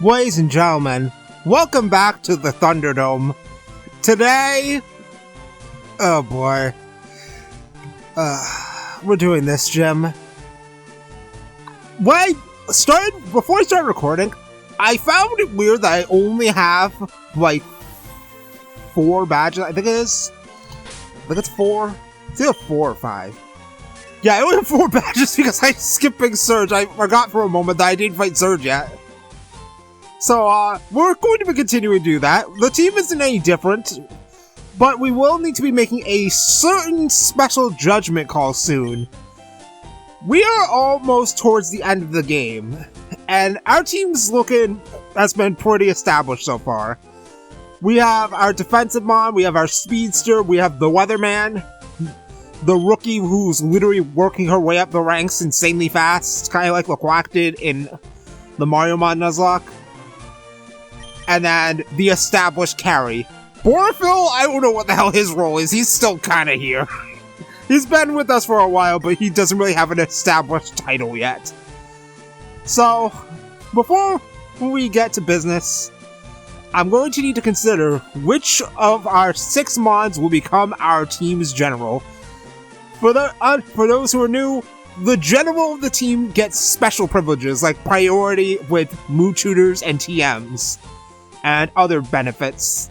Ladies and gentlemen, welcome back to the Thunderdome. Today, oh boy, we're doing this, Jim. Before I started recording, I found it weird that I only have, like, 4 badges, I think it is. I think it's 4. It's either 4 or 5. Yeah, I only have 4 badges because I skipped Big Surge. I forgot for a moment that I didn't fight Surge yet. So, we're going to be continuing to do that. The team isn't any different, but we will need to be making a certain special judgment call soon. We are almost towards the end of the game, and our team's has been pretty established so far. We have our defensive mon, we have our speedster, we have the weatherman, the rookie who's literally working her way up the ranks insanely fast, kind of like Laquack did in the Mario mod Nuzlocke. And then the established carry. Borophyll, I don't know what the hell his role is. He's still kind of here. He's been with us for a while, but he doesn't really have an established title yet. So, before we get to business, I'm going to need to consider which of our 6 mods will become our team's general. For those who are new, the general of the team gets special privileges like priority with mood tutors and TMs. And other benefits,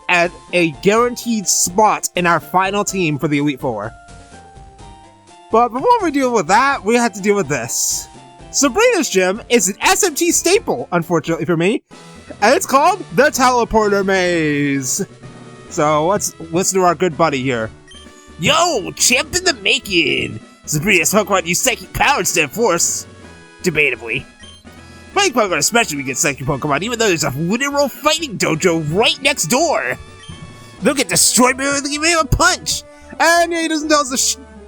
and a guaranteed spot in our final team for the Elite Four. But before we deal with that, we have to deal with this. Sabrina's gym is an SMT staple, unfortunately for me, and it's called the Teleporter Maze. So let's do our good buddy here. Yo, champ in the making! Sabrina's Pokemon use Psychic Power instead of Force. Debatably. Fighting Pokemon especially get Psychic Pokemon, even though there's a literal fighting dojo right next door. They'll get destroyed by giving him a punch. And he doesn't tell us a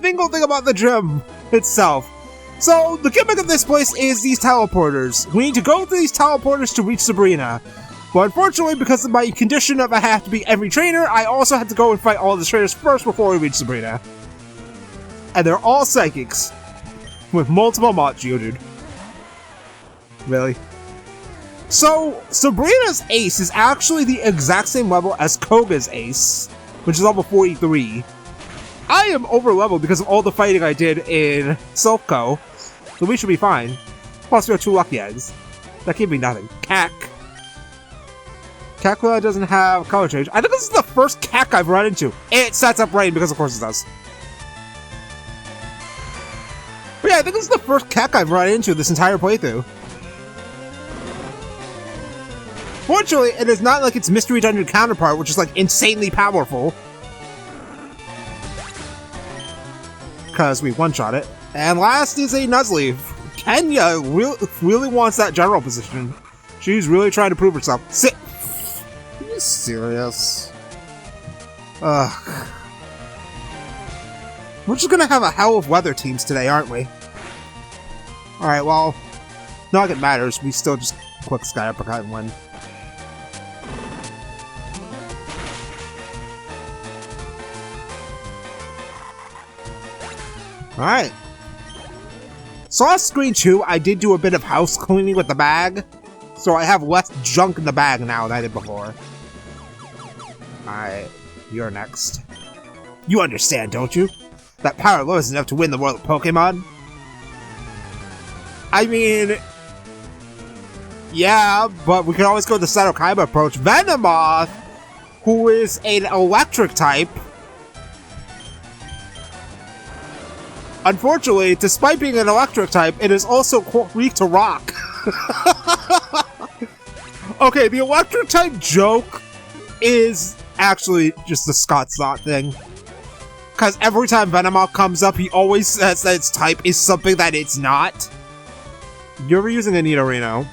single thing about the gym itself. So the gimmick of this place is these teleporters. We need to go through these teleporters to reach Sabrina. But unfortunately, because of my condition of I have to be every trainer, I also have to go and fight all the trainers first before we reach Sabrina. And they're all psychics, with multiple mods shielded. Really? So, Sabrina's ace is actually the exact same level as Koga's ace, which is level 43. I am over leveled because of all the fighting I did in Silph-Co, so we should be fine. Plus, we have 2 lucky eggs. That gave me nothing. Kakula doesn't have color change. I think this is the first Kak I've run into. It sets up rain because of course it does. But yeah, I think this is the first Kak I've run into this entire playthrough. Fortunately, it is not like its Mystery Dungeon counterpart, which is like insanely powerful. Because we one-shot it. And last is a Nuzlocke. Kenya really wants that general position. She's really trying to prove herself. Sit! Are you serious? Ugh. We're just gonna have a hell of weather teams today, aren't we? Alright, well, not like it matters. We still just quick Sky Uppercut and win. Alright. So off screen 2, I did do a bit of house cleaning with the bag. So I have less junk in the bag now than I did before. Alright, you're next. You understand, don't you? That power alone is enough to win the world of Pokemon? I mean... yeah, but we can always go the Sadokaiba approach. Venomoth, who is an electric type... unfortunately, despite being an electric type, it is also weak to rock. Okay, the electric type joke is actually just the Scott Slot thing. Because every time Venomoth comes up, he always says that its type is something that it's not. You're using a Nidorino.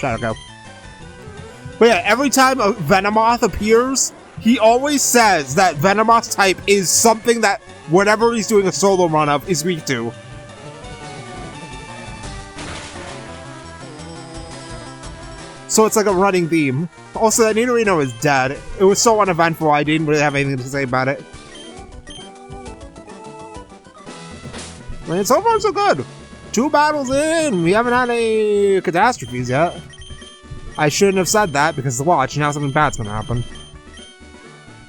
Shadow go. But yeah, every time a Venomoth appears, he always says that Venomoth's type is something that whatever he's doing a solo run of is weak to. So it's like a running theme. Also, that Nidorino is dead. It was so uneventful, I didn't really have anything to say about it. I mean, so far so good. 2 battles in, we haven't had any catastrophes yet. I shouldn't have said that because watch, now something bad's gonna happen.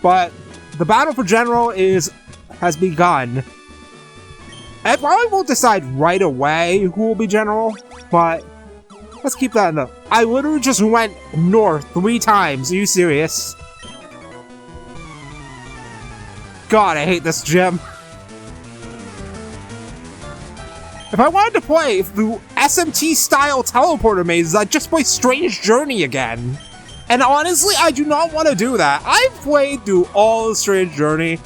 But the battle for General has begun. I probably won't decide right away who will be General, but let's keep that in the... I literally just went north 3 times. Are you serious? God, I hate this gym. If I wanted to play through SMT-style teleporter mazes, I'd just play Strange Journey again. And honestly, I do not want to do that. I've played through all of Strange Journey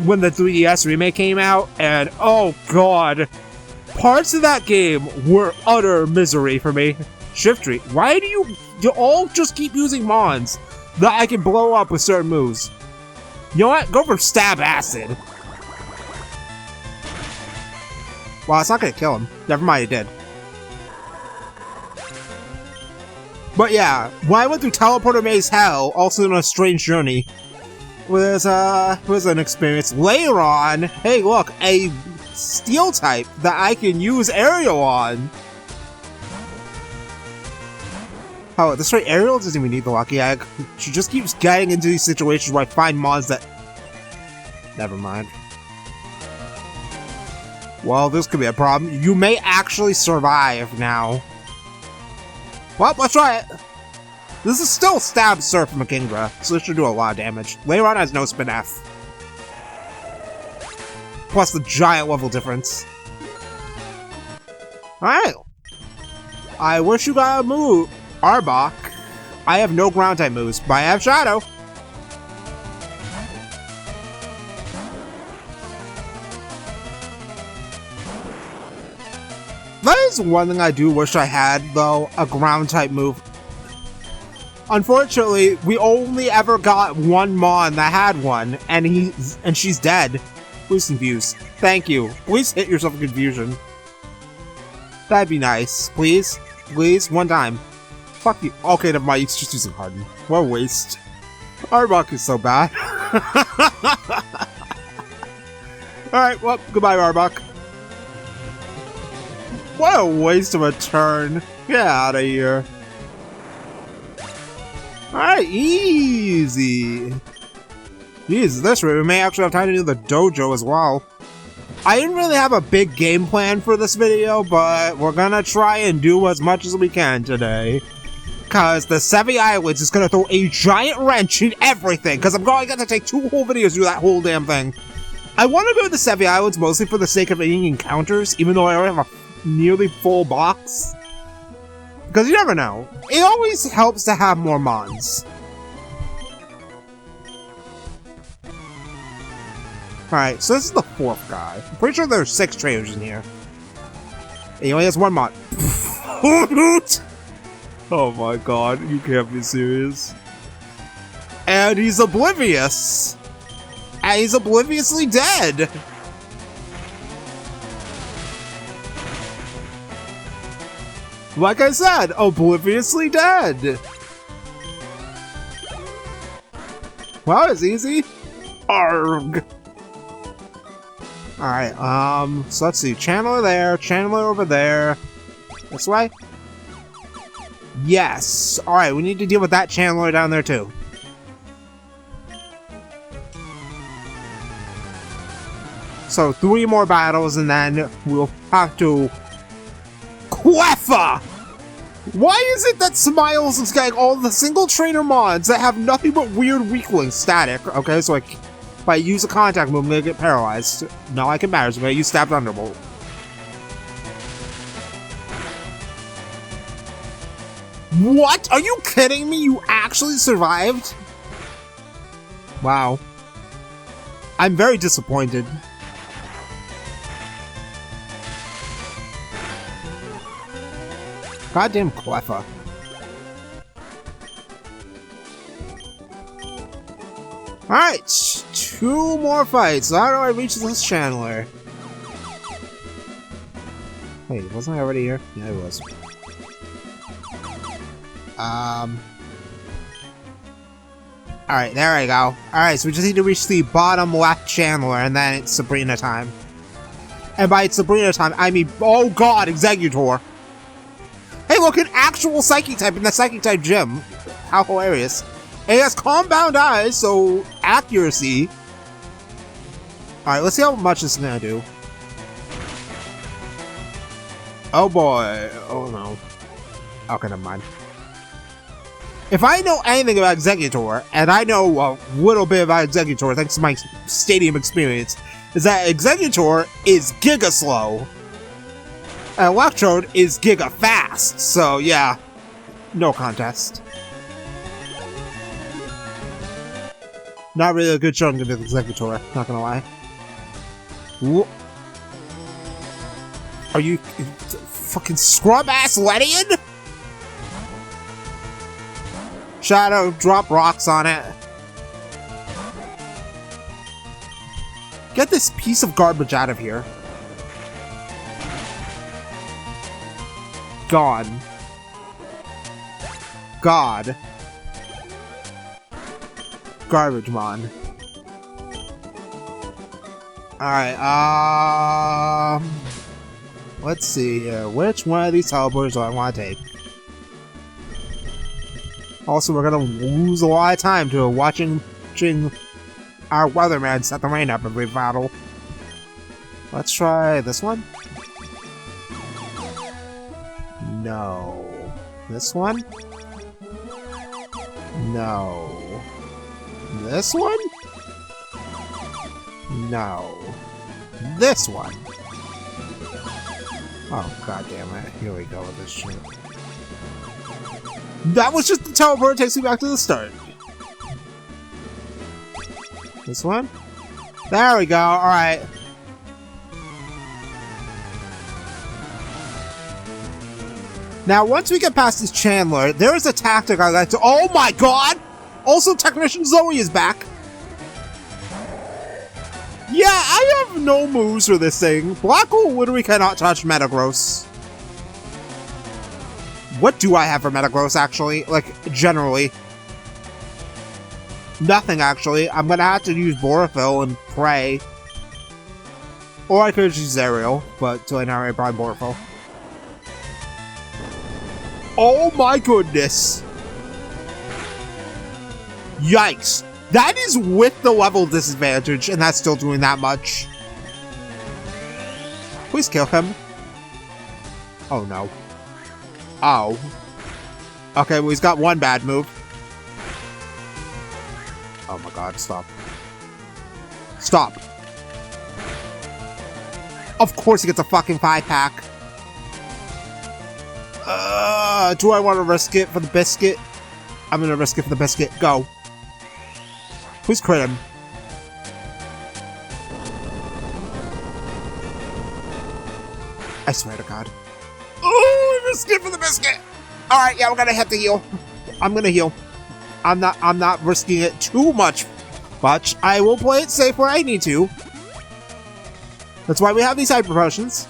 when the 3DS remake came out, and oh god, parts of that game were utter misery for me. Shift Tree, why do you all just keep using Mons that I can blow up with certain moves? You know what? Go for Stab Acid. Well, it's not gonna kill him. Never mind, it did. But yeah, when I went through Teleporter Maze Hell, also known as Strange Journey, was an experience. Later on, hey look, a steel type that I can use Aerial on. Oh, this right, Aerial doesn't even need the Lucky Egg. She just keeps getting into these situations where I find mods that... Never mind. Well, this could be a problem. You may actually survive now. Well, let's try it. This is still Stab Surf from Kingdra, so this should do a lot of damage. Later on has no Spin F. Plus the giant level difference. Alright. I wish you got a move, Arbok. I have no ground type moves, but I have Shadow. That is one thing I do wish I had, though, a ground type move. Unfortunately, we only ever got one Mon that had one, and she's dead. Please confuse. Thank you. Please hit yourself in confusion. That'd be nice. Please? Please? One time. Fuck you. Okay, never mind. He's just using Harden. What a waste. Arbok is so bad. Alright, well, goodbye, Arbok. What a waste of a turn. Get out of here. Alright, easy. Jeez, this way we may actually have time to do the dojo as well. I didn't really have a big game plan for this video, but we're gonna try and do as much as we can today. Cause the Sevi Islands is gonna throw a giant wrench in everything, cause I'm going to have to take 2 whole videos to do that whole damn thing. I want to go to the Sevi Islands mostly for the sake of getting encounters, even though I already have a nearly full box. Because you never know. It always helps to have more Mons. Alright, so this is the 4th guy. I'm pretty sure there's 6 trainers in here. He only has 1 Mon. Oh my god, you can't be serious. And he's oblivious. And he's obliviously dead. Like I said, obliviously dead. Well, it's easy. Arg. Alright, so let's see. Channeler there, Channeler over there. This way? Yes. Alright, we need to deal with that Channeler down there too. So 3 more battles and then we'll have to... Cleffa! Why is it that Smiles is getting all the single trainer mods that have nothing but weird weaklings? Static. Okay, so if I use a contact move, I'm gonna get paralyzed. Not like it matters, I'm gonna use Stab Thunderbolt. What? Are you kidding me? You actually survived? Wow. I'm very disappointed. Goddamn Cleffa. Alright, 2 more fights. How do I reach this Channeler? Wait, wasn't I already here? Yeah, I was. Alright, there I go. Alright, so we just need to reach the bottom left Channeler, and then it's Sabrina time. And by Sabrina time, I mean, oh god, Executor. Hey, look, an actual Psychic type in the Psychic type gym. How hilarious. And it has calm-bound eyes, so accuracy. Alright, let's see how much this is gonna do. Oh boy. Oh no. Okay, never mind. If I know anything about Executor, and I know a little bit about Executor thanks to my stadium experience, is that Executor is giga slow, and Electrode is giga fast, so yeah, no contest. Not really a good showing with Executor, not gonna lie. Are you fucking scrub-ass Ledian? Shadow, drop rocks on it. Get this piece of garbage out of here. Gone. God. Garbage mon. Alright, let's see here. Which one of these teleporters do I want to take? Also, we're gonna lose a lot of time to watching our weatherman set the rain up every battle. Let's try this one. No. This one? No. This one? No. This one? Oh, god damn it. Here we go with this shit. That was just the teleport that takes me back to the start. This one? There we go, alright. Now, once we get past this Chandler, there is a tactic I like to— oh my god! Also, Technician Zoe is back! Yeah, I have no moves for this thing. Black Hole literally cannot touch Metagross. What do I have for Metagross, actually? Like, generally. Nothing, actually. I'm gonna have to use Borophyll and pray. Or I could use Aerial, but till I now probably Borophyll. Oh my goodness! Yikes. That is with the level disadvantage, and that's still doing that much. Please kill him. Oh no. Oh. Okay, well he's got one bad move. Oh my god, stop. Stop. Of course he gets a fucking 5-pack. Do I want to risk it for the biscuit? I'm gonna risk it for the biscuit. Go. Please crit him. I swear to god. Oh, risk it for the biscuit! Alright, yeah, we're gonna have to heal. I'm gonna heal. I'm not risking it too much. I will play it safe where I need to. That's why we have these hyper potions.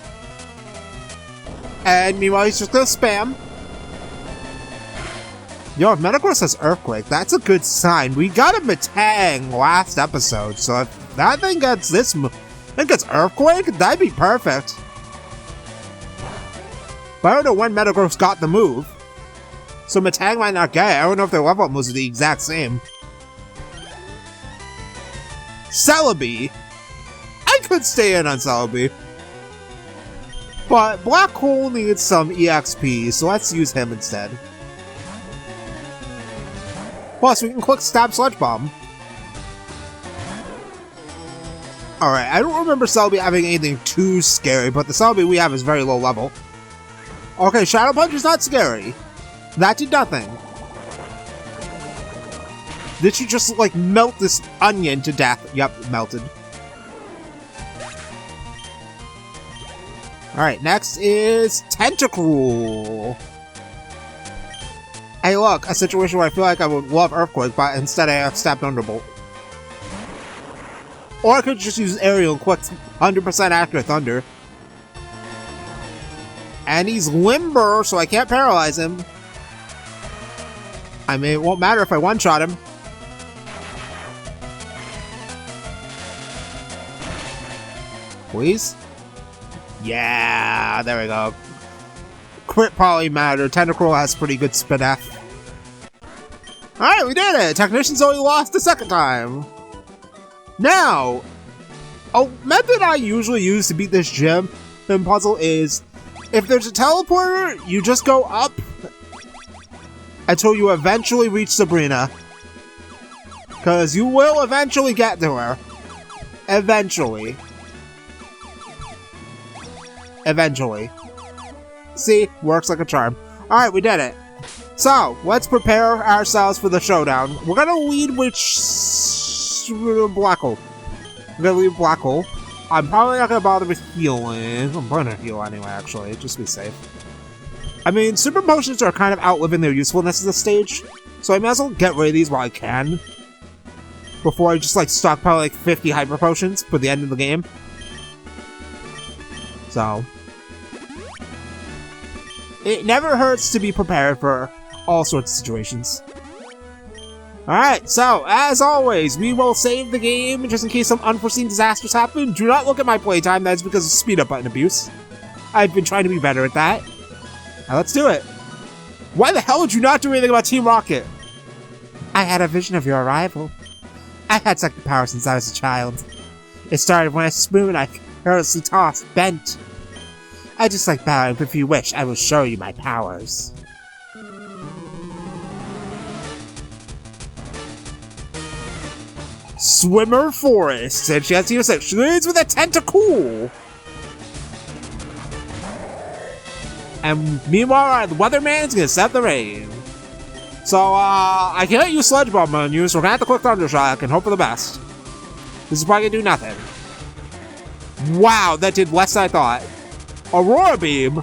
And meanwhile, he's just gonna spam. Yo, if Metagross has Earthquake, that's a good sign. We got a Metang last episode, so if that thing gets Earthquake, that'd be perfect. But I don't know when Metagross got the move. So Metang might not get it. I don't know if their level up moves are the exact same. Celebi. I could stay in on Celebi. But Black Hole needs some EXP, so let's use him instead. Plus, we can quick stab Sludge Bomb. Alright, I don't remember Celebi having anything too scary, but the Celebi we have is very low level. Okay, Shadow Punch is not scary. That did nothing. Did she just, like, melt this onion to death? Yep, melted. Alright, next is Tentacruel. Hey look, a situation where I feel like I would love Earthquake, but instead I have Stab Thunderbolt. Or I could just use Aerial and quick 100% accurate Thunder. And he's limber, so I can't paralyze him. I mean, it won't matter if I one-shot him. Please? Yeah, there we go. Crit probably mattered. Tentacruel has pretty good spin F. Alright, we did it! Technicians only lost the second time. Now, a method I usually use to beat this gym puzzle is, if there's a teleporter, you just go up until you eventually reach Sabrina. Because you will eventually get to her. Eventually. Eventually. See? Works like a charm. Alright, we did it. So, let's prepare ourselves for the showdown. We're gonna lead with Black Hole. We're gonna lead Black Hole. I'm probably not gonna bother with healing. I'm gonna heal anyway, actually, just to be safe. I mean, super potions are kind of outliving their usefulness at this stage, so I might as well get rid of these while I can. Before I just, like, stockpile, like, 50 hyper potions for the end of the game. So, it never hurts to be prepared for all sorts of situations. Alright, so, as always, we will save the game just in case some unforeseen disasters happen. Do not look at my playtime, that's because of speed-up button abuse. I've been trying to be better at that. Now let's do it. Why the hell would you not do anything about Team Rocket? I had a vision of your arrival. I had psychic power since I was a child. It started when a spoon I carelessly tossed bent. I just like bowing, but if you wish, I will show you my powers. Swimmer Forest, and she has to use it. She leads with a tentacle. And meanwhile, the weatherman is gonna set the rain. So, I can't use Sludge Bomb on you, so we're gonna have to click Thundershock and hope for the best. This is probably gonna do nothing. Wow, that did less than I thought. Aurora Beam!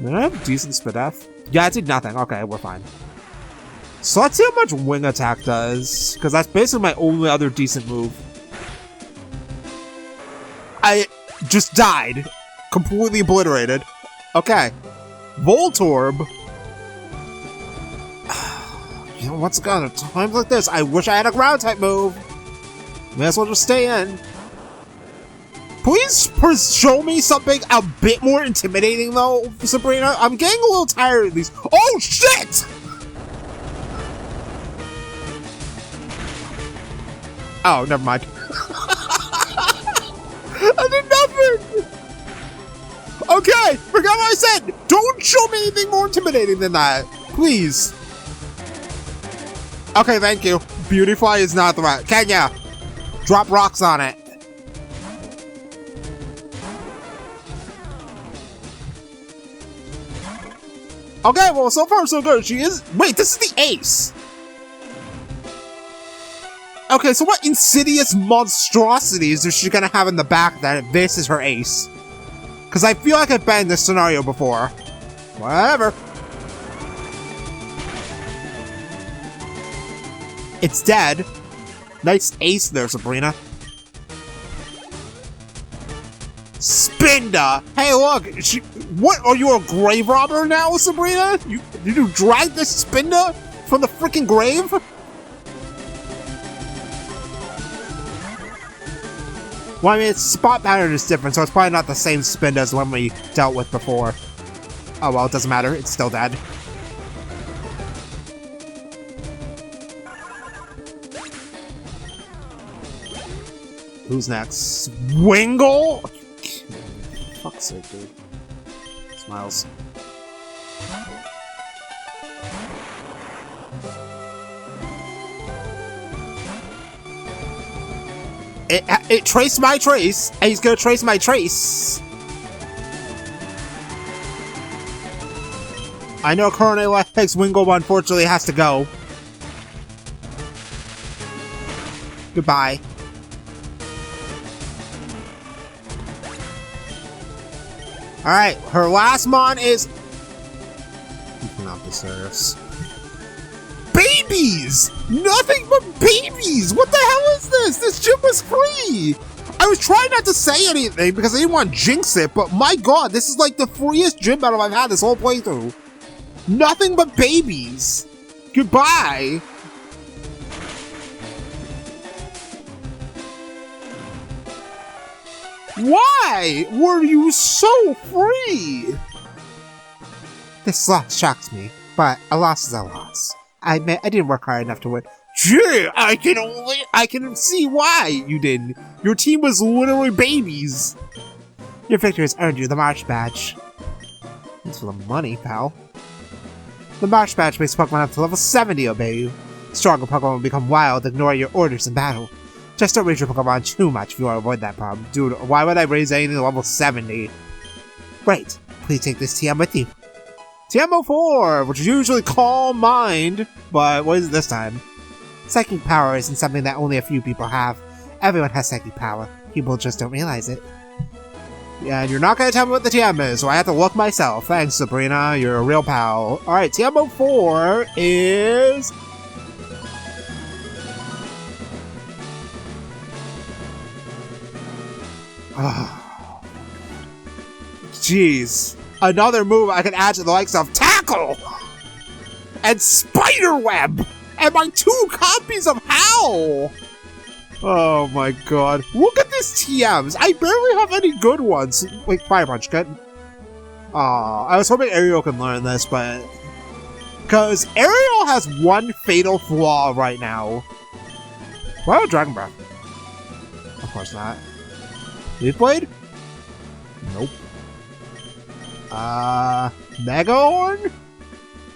Did I have decent spit F? Yeah, it did nothing. Okay, we're fine. So let's see how much Wing Attack does, because that's basically my only other decent move. I just died. Completely obliterated. Okay. Voltorb. You know, once again, at times like this, I wish I had a ground type move. May as well just stay in. Please show me something a bit more intimidating, though, Sabrina. I'm getting a little tired of these. Oh, shit! Oh, never mind. I did nothing! Okay, forgot what I said! Don't show me anything more intimidating than that. Please. Okay, thank you. Beautifly is not the right. Kenya, drop rocks on it. Okay, well, so far so good. She is... Wait, this is the ace! Okay, so what insidious monstrosities is she gonna have in the back that this is her ace? Because I feel like I've been in this scenario before. Whatever. It's dead. Nice ace there, Sabrina. Spinda! Hey, look! What? Are you a grave robber now, Sabrina? Did you drag this Spinda from the freaking grave? Well, I mean, its spot pattern is different, so it's probably not the same Spinda as the one we dealt with before. Oh well, it doesn't matter. It's still dead. Who's next? Wingle? Fuck's sake, dude. Smiles. It traced my trace, and he's gonna trace my trace. I know Coronel X Wingle unfortunately has to go. Goodbye. Alright, her last mon is... You cannot deserve. Babies! Nothing but babies! What the hell is this? This gym was free! I was trying not to say anything because I didn't want to jinx it, but my god, this is like the freest gym battle I've had this whole playthrough. Nothing but babies! Goodbye! Why were you so free? This loss shocks me, but a loss is a loss. I admit I didn't work hard enough to win. Gee, I can see why you didn't. Your team was literally babies. Your victory has earned you the March Badge. Thanks for the money, pal. The March Badge makes Pokemon up to level 70 obey you. Stronger Pokemon will become wild, ignore your orders in battle. Just don't raise your Pokemon too much if you want to avoid that problem. Dude, why would I raise anything to level 70? Right, please take this TM with you. TM04, which is usually Calm Mind, but what is it this time? Psychic power isn't something that only a few people have. Everyone has psychic power. People just don't realize it. Yeah, and you're not gonna tell me what the TM is, so I have to look myself. Thanks, Sabrina. You're a real pal. Alright, TM04 is... Oh. Jeez. Another move I can add to the likes of Tackle! And Spiderweb! And my 2 copies of Howl! Oh my god. Look at these TMs! I barely have any good ones. Wait, Fire Punch, good? Aw, I was hoping Ariel can learn this, but... Because Ariel has one fatal flaw right now. Why would Dragon Breath? Of course not. Leaf Blade? Nope. Mega Horn?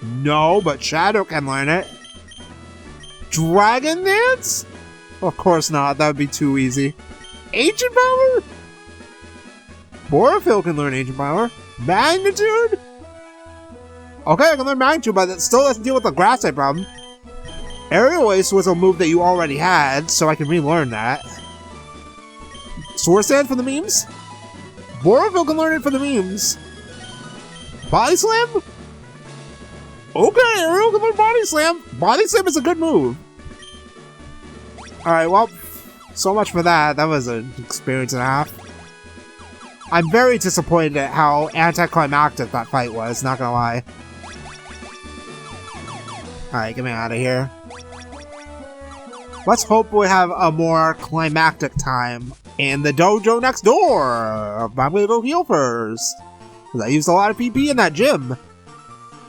No, but Shadow can learn it. Dragon Dance? Of course not, that would be too easy. Ancient Power? Borophyll can learn Ancient Power. Magnitude? Okay, I can learn Magnitude, but that still doesn't deal with the Grass type problem. Aerial Ace was a move that you already had, so I can relearn that. Sword Stand for the memes? Borophyll can learn it for the memes. Body Slam? Okay, Ariel can learn Body Slam. Body Slam is a good move. Alright, well, so much for that. That was an experience and a half. I'm very disappointed at how anticlimactic that fight was, not gonna lie. Alright, get me out of here. Let's hope we have a more climactic time in the dojo next door. I'm gonna go heal first. Because I used a lot of PP in that gym.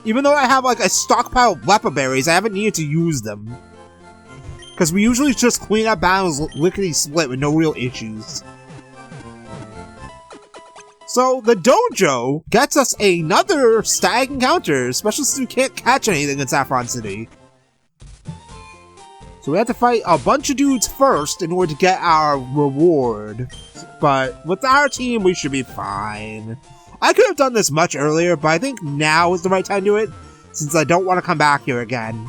Even though I have like a stockpile of Lepa Berries, I haven't needed to use them. Because we usually just clean up battles lickety-split with no real issues. So, the dojo gets us another stag encounter, especially since we can't catch anything in Saffron City. So we have to fight a bunch of dudes first in order to get our reward. But with our team, we should be fine. I could have done this much earlier, but I think now is the right time to do it, since I don't want to come back here again.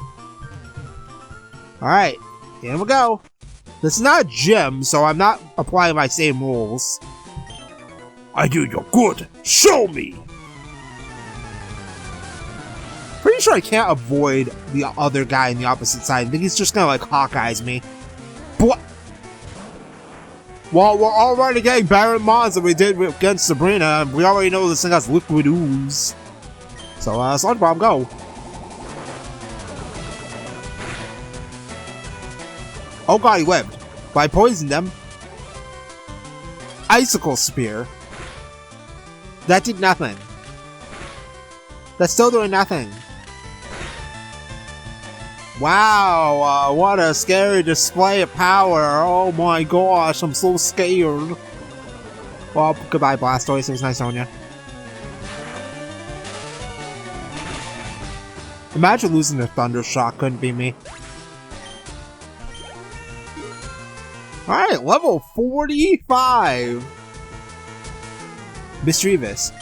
Alright, here we go. This is not a gym, so I'm not applying my same rules. I do you good. Show me! Pretty sure I can't avoid the other guy on the opposite side. I think he's just gonna like Hawkeyes me. But well, we're already getting better mods than we did against Sabrina. We already know this thing has liquid ooze. So, Sludge Bomb, go. Oh god, he lived. But I poisoned him. Icicle Spear. That did nothing. That's still doing nothing. Wow, what a scary display of power. Oh my gosh, I'm so scared. Well, goodbye Blastoise, it was nice knowing you. Imagine losing to Thunder Shock, couldn't be me. Alright, level 45. Mischievous.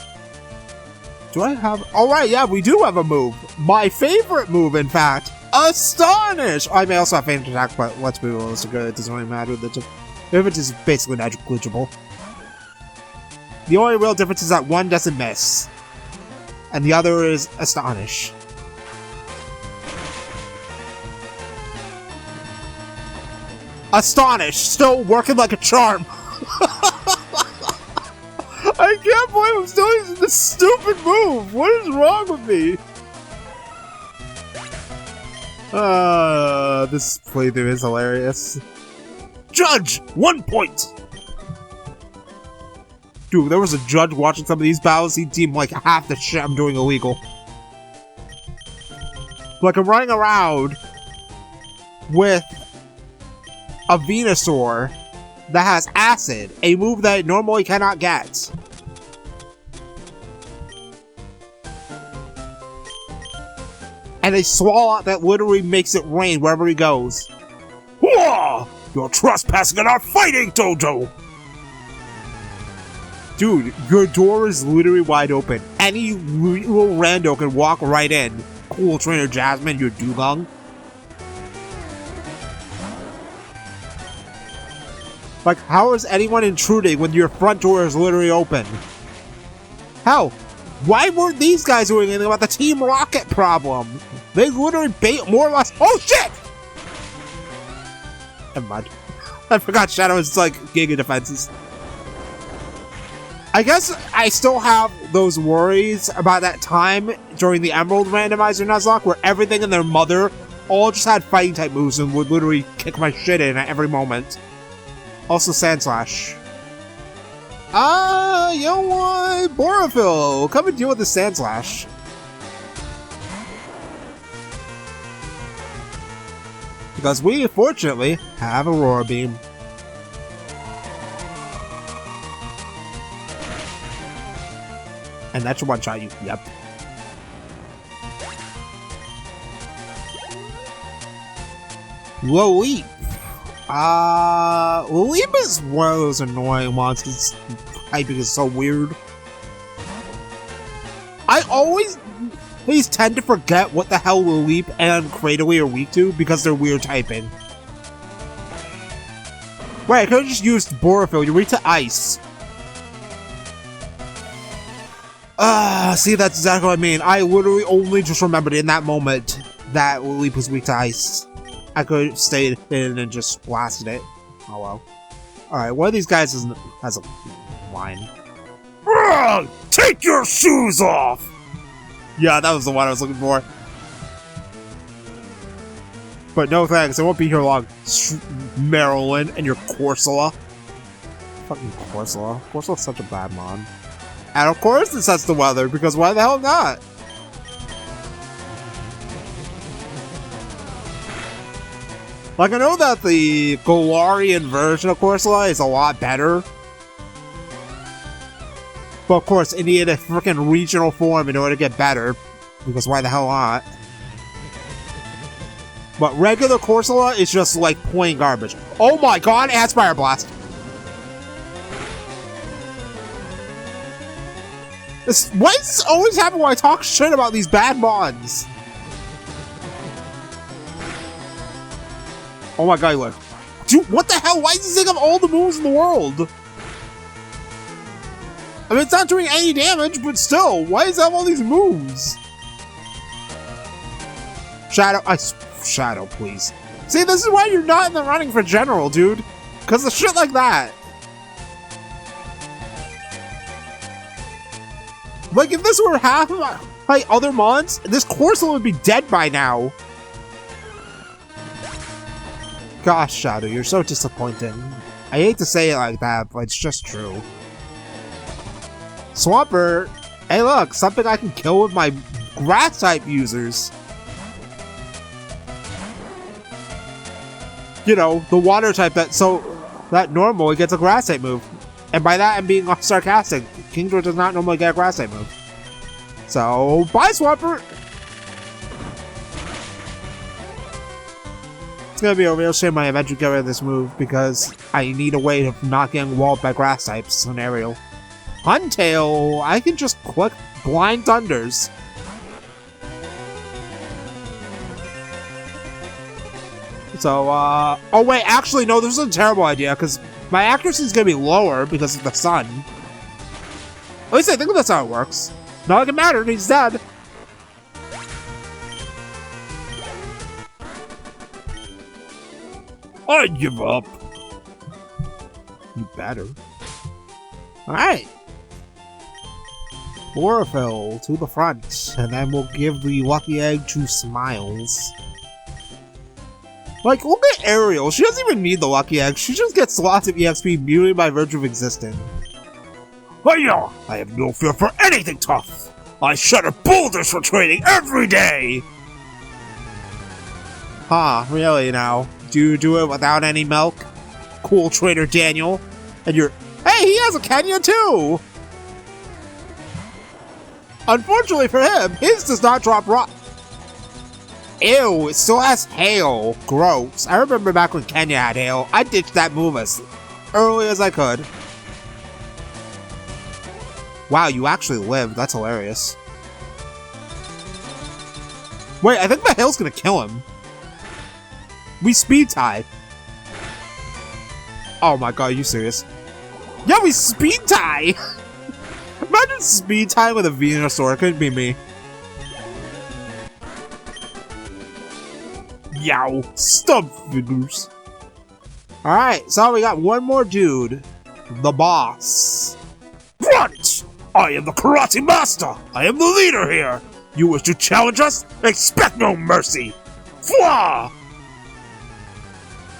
Do I have... Alright, yeah, we do have a move. My favorite move, in fact. Astonish! I may also have Faint Attack, but let's be realistic, it doesn't really matter. If it is basically negligible. The only real difference is that one doesn't miss. And the other is Astonish. Astonish! Still working like a charm! I can't believe I'm still using this stupid move! What is wrong with me? This playthrough is hilarious. Judge, 1 point! Dude, there was a judge watching some of these battles. He deemed like half the shit I'm doing illegal. Like, I'm running around with a Venusaur that has acid, a move that it normally cannot get. And a Swallow that literally makes it rain wherever he goes. Whoa! You're trespassing in our fighting dojo! Dude, your door is literally wide open. Any little rando can walk right in. Cool, Trainer Jasmine, your dugong. Like, how is anyone intruding when your front door is literally open? Hell, why weren't these guys doing anything about the Team Rocket problem? They literally bait more or less. Oh shit! Never mind. I forgot Shadow is like Giga Defenses. I guess I still have those worries about that time during the Emerald Randomizer Nuzlocke where everything and their mother all just had fighting type moves and would literally kick my shit in at every moment. Also Sand Slash. You know what? Borophyll, come and deal with the Sand Slash. Because we, fortunately, have Aurora Beam. And that should one-shot you. Yep. Loleep. Loleep is one of those annoying monsters. Typing is so weird. I always tend to forget what the hell Loleep and Cradily are weak to because they're weird typing. Wait, I could have just used Borophyll. You're weak to ice. See, that's exactly what I mean. I literally only just remembered in that moment that Loleep was weak to ice. I could have stayed in and just blasted it. Oh well. Alright, one of these guys has a line. Take your shoes off! Yeah, that was the one I was looking for. But no thanks, I won't be here long. Marilyn and your Corsola. Fucking Corsola. Corsola's such a bad mon. And of course it sets the weather, because why the hell not? Like, I know that the Galarian version of Corsola is a lot better. But of course, it needed a freaking regional form in order to get better. Because why the hell not? But regular Corsola is just like plain garbage. Oh my god, Aspire Blast! Why does this always happen when I talk shit about these bad mods? Oh my god, look. Dude, what the hell? Why does this thing have all the moves in the world? I mean, it's not doing any damage, but still, why does it have all these moves? Shadow, please. See, this is why you're not in the running for General, dude. Because of shit like that. Like, if this were half of my other mods, this Corsola would be dead by now. Gosh, Shadow, you're so disappointing. I hate to say it like that, but it's just true. Swampert, hey look, something I can kill with my grass-type users. You know, the water-type that normally gets a grass-type move. And by that, I'm being sarcastic. Kingdra does not normally get a grass-type move. So, bye, Swampert! It's gonna be a real shame I eventually get rid of this move, because I need a way of not getting walled by grass-types scenario. Huntail, I can just click Blind Thunders. So, oh wait, actually, no, this is a terrible idea, because my accuracy is going to be lower because of the sun. At least I think that's how it works. Not like it mattered, he's dead. I give up. You better. Alright. Borophyll to the front, and then we'll give the lucky egg to Smiles. Like, look at Ariel. She doesn't even need the lucky egg. She just gets lots of EXP merely by virtue of existing. Hiya! I have no fear for anything tough. I shatter boulders for training every day. Huh, really now? Do you do it without any milk? Cool trainer Daniel. And you're... Hey, he has a Kenya too! Unfortunately for him, his does not drop rock. Ew, it still has hail. Gross. I remember back when Kenya had hail. I ditched that move as early as I could. Wow, you actually lived. That's hilarious. Wait, I think the hail's gonna kill him. We speed tie. Oh my god, are you serious? Yeah, we speed tie! Imagine speed tie with a Venusaur. It couldn't be me. Yow. Stump figures. Alright, so we got one more dude. The boss. Grunt! I am the karate master. I am the leader here. You wish to challenge us? Expect no mercy. Fwa!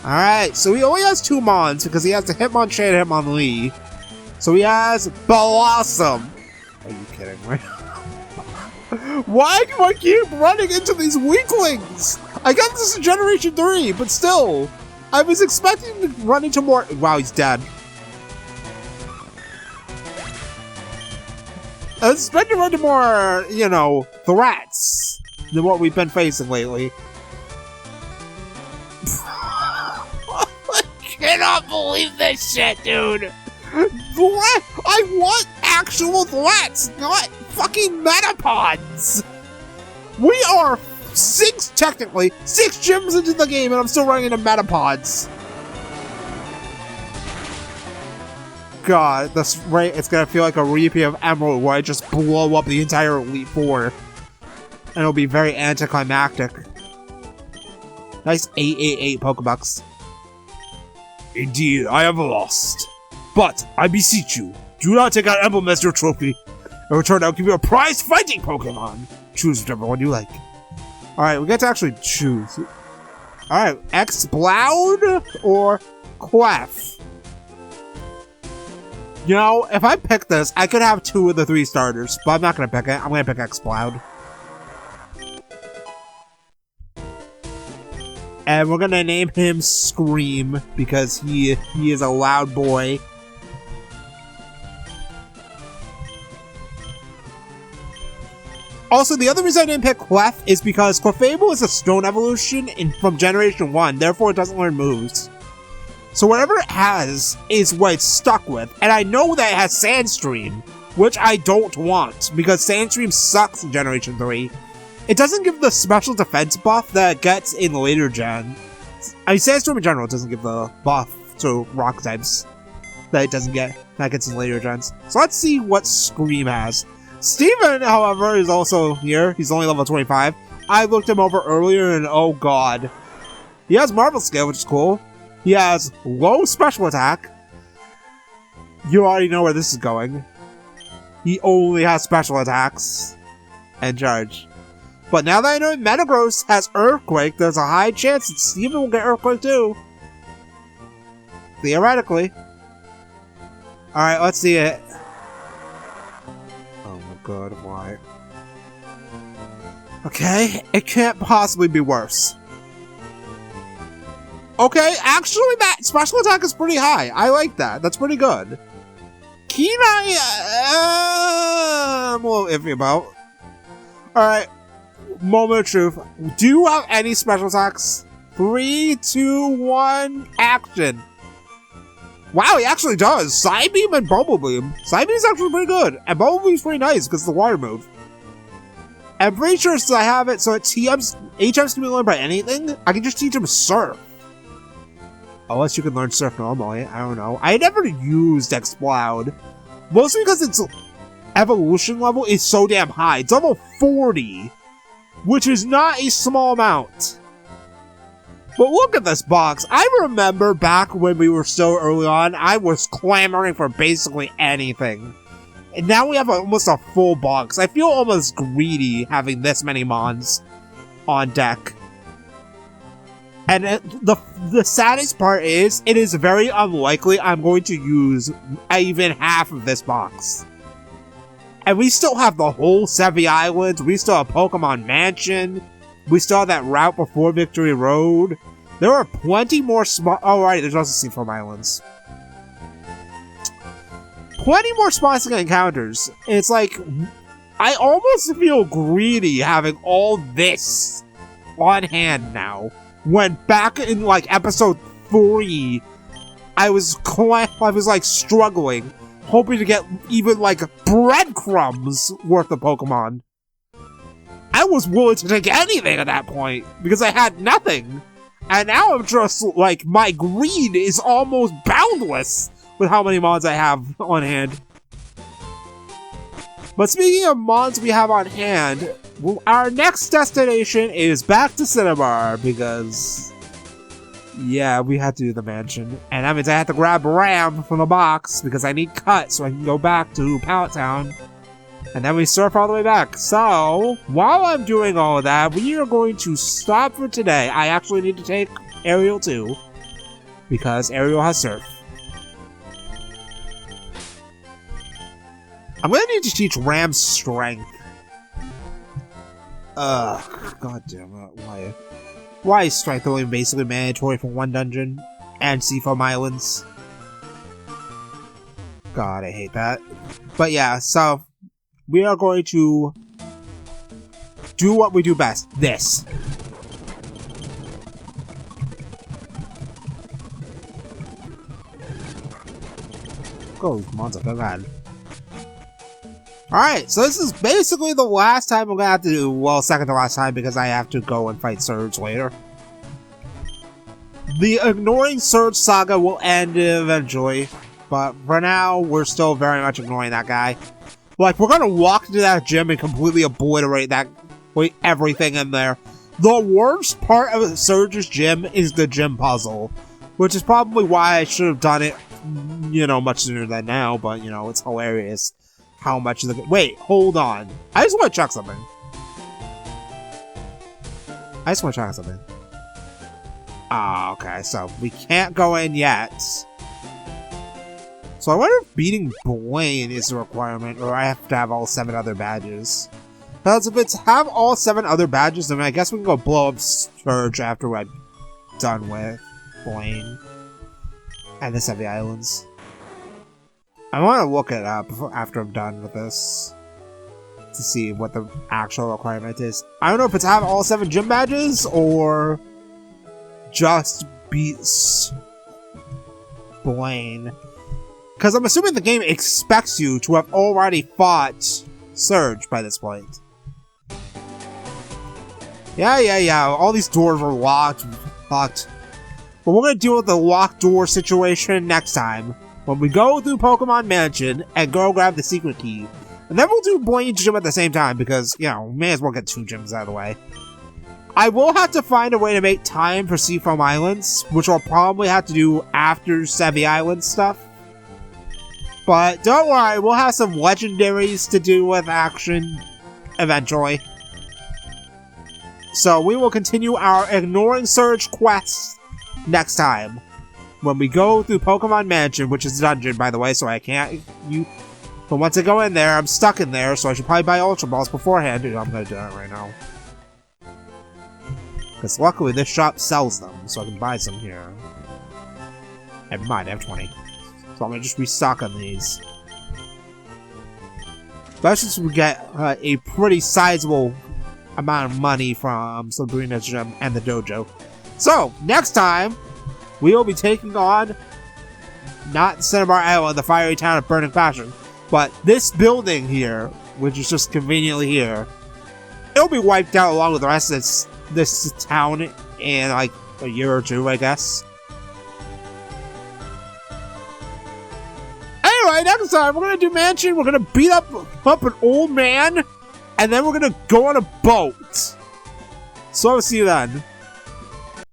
Alright, so he only has 2 Mons because he has the Hitmonchan and Hitmonlee. So he has Blossom. Are you kidding me? Why do I keep running into these weaklings? I got this in Generation 3, but still. I was expecting to run into more... Wow, he's dead. I was expecting to run into more, you know, threats than what we've been facing lately. I cannot believe this shit, dude. What? I want actual threats, not fucking Metapods. We are technically 6 gyms into the game and I'm still running into Metapods. God, this right, it's gonna feel like a repeat of Emerald where I just blow up the entire Elite Four. And it'll be very anticlimactic. Nice 888 Pokebucks. Indeed, I have lost. But, I beseech you, do not take out Emblem as your trophy. In return, I'll give you a prize fighting Pokemon. Choose whichever one you like. Alright, we get to actually choose. Alright, Exploud or Clef? You know, if I pick this, I could have 2 of the 3 starters, but I'm not gonna pick it. I'm gonna pick Exploud. And we're gonna name him Scream, because he is a loud boy. Also, the other reason I didn't pick Clef is because Clefable is a stone evolution from Generation 1, therefore it doesn't learn moves. So whatever it has is what it's stuck with, and I know that it has Sandstream, which I don't want, because Sandstream sucks in Generation 3. It doesn't give the special defense buff that it gets in later gen. I mean, Sandstorm in general doesn't give the buff to rock types that it doesn't get, that gets in later gens. So let's see what Scream has. Steven, however, is also here. He's only level 25. I looked him over earlier and oh god. He has Marvel Scale, which is cool. He has low special attack. You already know where this is going. He only has special attacks and charge. But now that I know Metagross has Earthquake, there's a high chance that Steven will get Earthquake too. Theoretically. Alright, let's see it. Oh my god, why? Okay, it can't possibly be worse. Okay, actually that special attack is pretty high. I like that. That's pretty good. Kenai, I'm a little iffy about. Alright. Moment of truth. Do you have any special attacks? 3, 2, 1, action. Wow, he actually does. Psybeam and Bubble Beam. Psybeam is actually pretty good. And Bubble Beam is pretty nice because it's the water move. I'm pretty sure since I have it, so it's HMs can be learned by anything. I can just teach him Surf. Unless you can learn Surf normally. I don't know. I never used Exploud. Mostly because its evolution level is so damn high. It's level 40. Which is not a small amount. But look at this box. I remember back when we were so early on, I was clamoring for basically anything. And now we have almost a full box. I feel almost greedy having this many Mons on deck. And the saddest part is, it is very unlikely I'm going to use even half of this box. And we still have the whole Sevi Islands, we still have Pokemon Mansion, we still have that route before Victory Road. There are plenty more oh right, there's also Saffron Islands. Plenty more spots to get encounters. It's like, I almost feel greedy having all this on hand now. When back in like episode 3, I was like struggling, hoping to get even like breadcrumbs worth of Pokemon. I was willing to take anything at that point because I had nothing. And now I'm just like, my greed is almost boundless with how many mods I have on hand. But speaking of mods we have on hand, our next destination is back to Cinnabar because, yeah, we had to do the mansion. And that means I have to grab Ram from the box because I need Cut so I can go back to Pallet Town. And then we surf all the way back. So, while I'm doing all of that, we are going to stop for today. I actually need to take Ariel too, because Ariel has surf. I'm gonna need to teach Ram strength. God damn it, why? Why is strength only basically mandatory for one dungeon and Seafoam Islands? God, I hate that. But yeah, so we are going to do what we do best. This. Go, monster, go ahead. Alright, so this is basically the last time I'm gonna have to do, well, second to last time because I have to go and fight Surge later. The Ignoring Surge saga will end eventually, but for now, we're still very much ignoring that guy. Like, we're gonna walk into that gym and completely obliterate everything in there. The worst part of Surge's gym is the gym puzzle, which is probably why I should have done it, you know, much sooner than now, but, you know, it's hilarious. How much of the... Wait, hold on. I just want to check something. Ah, okay, so we can't go in yet. So I wonder if beating Blaine is a requirement, or I have to have all 7 other badges. Because if it's have all 7 other badges, then I guess we can go blow up Surge after we're done with Blaine. And the Sevi Islands. I want to look it up after I'm done with this to see what the actual requirement is. I don't know if it's have all 7 gym badges or just beats Blaine. Because I'm assuming the game expects you to have already fought Surge by this point. Yeah. All these doors are locked. But we're going to deal with the locked door situation next time. When we go through Pokemon Mansion and go grab the secret key. And then we'll do Blaine's gym at the same time because, you know, we may as well get 2 gyms out of the way. I will have to find a way to make time for Seafoam Islands, which I'll probably have to do after Sevi Island stuff. But don't worry, we'll have some legendaries to do with action eventually. So we will continue our Ignoring Surge quest next time. When we go through Pokemon Mansion, which is a dungeon, by the way, so I can't... But once I go in there, I'm stuck in there, so I should probably buy Ultra Balls beforehand. Dude, I'm gonna do that right now. Because luckily this shop sells them, so I can buy some here. Never mind, I have 20. So I'm gonna just restock on these. Especially since we get a pretty sizable amount of money from Sabrina's gym and the dojo. So, next time, we will be taking on, not Cinnabar Island, the fiery town of Burning Passion, but this building here, which is just conveniently here. It'll be wiped out along with the rest of this town in like a year or 2, I guess. Anyway, next time we're gonna do Mansion. We're gonna beat up an old man, and then we're gonna go on a boat. So I'll see you then.